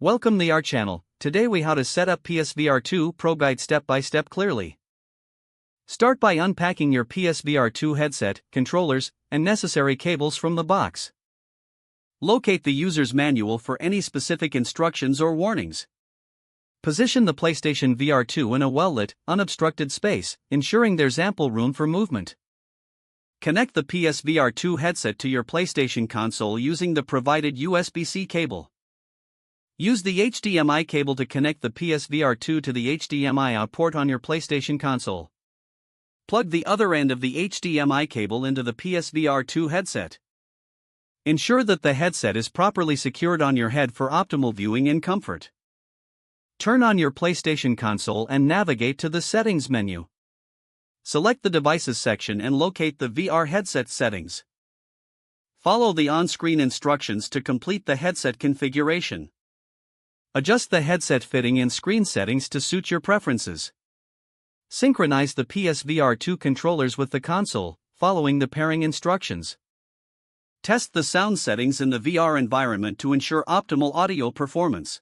Welcome to our channel. Today we how to set up PSVR2 Pro Guide step by step clearly. Start by unpacking your PSVR2 headset, controllers, and necessary cables from the box. Locate the user's manual for any specific instructions or warnings. Position the PlayStation VR2 in a well-lit, unobstructed space, ensuring there's ample room for movement. Connect the PSVR2 headset to your PlayStation console using the provided USB-C cable. Use the HDMI cable to connect the PSVR2 to the HDMI out port on your PlayStation console. Plug the other end of the HDMI cable into the PSVR2 headset. Ensure that the headset is properly secured on your head for optimal viewing and comfort. Turn on your PlayStation console and navigate to the Settings menu. Select the Devices section and locate the VR headset settings. Follow the on-screen instructions to complete the headset configuration. Adjust the headset fitting and screen settings to suit your preferences. Synchronize the PSVR2 controllers with the console, following the pairing instructions. Test the sound settings in the VR environment to ensure optimal audio performance.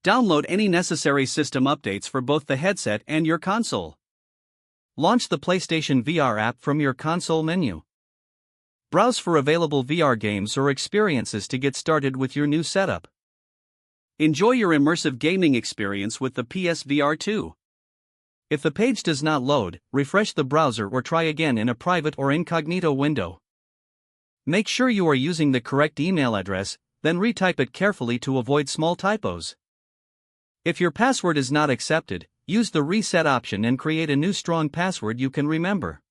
Download any necessary system updates for both the headset and your console. Launch the PlayStation VR app from your console menu. Browse for available VR games or experiences to get started with your new setup. Enjoy your immersive gaming experience with the PSVR2. If the page does not load, refresh the browser or try again in a private or incognito window. Make sure you are using the correct email address, then retype it carefully to avoid small typos. If your password is not accepted, use the reset option and create a new strong password you can remember.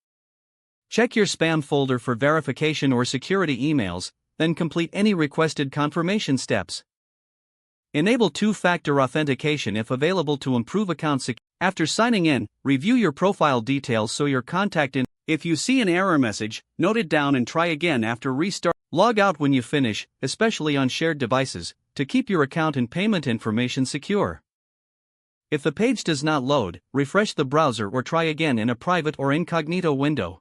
Check your spam folder for verification or security emails, then complete any requested confirmation steps. Enable two-factor authentication if available to improve account security. After signing in, review your profile details so your contact in. If you see an error message, note it down and try again after restart. Log out when you finish, especially on shared devices, to keep your account and payment information secure. If the page does not load, refresh the browser or try again in a private or incognito window.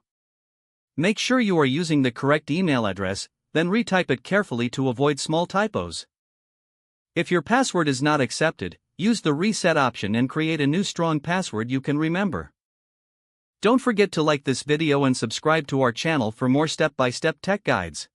Make sure you are using the correct email address, then retype it carefully to avoid small typos. If your password is not accepted, use the reset option and create a new strong password you can remember. Don't forget to like this video and subscribe to our channel for more step-by-step tech guides.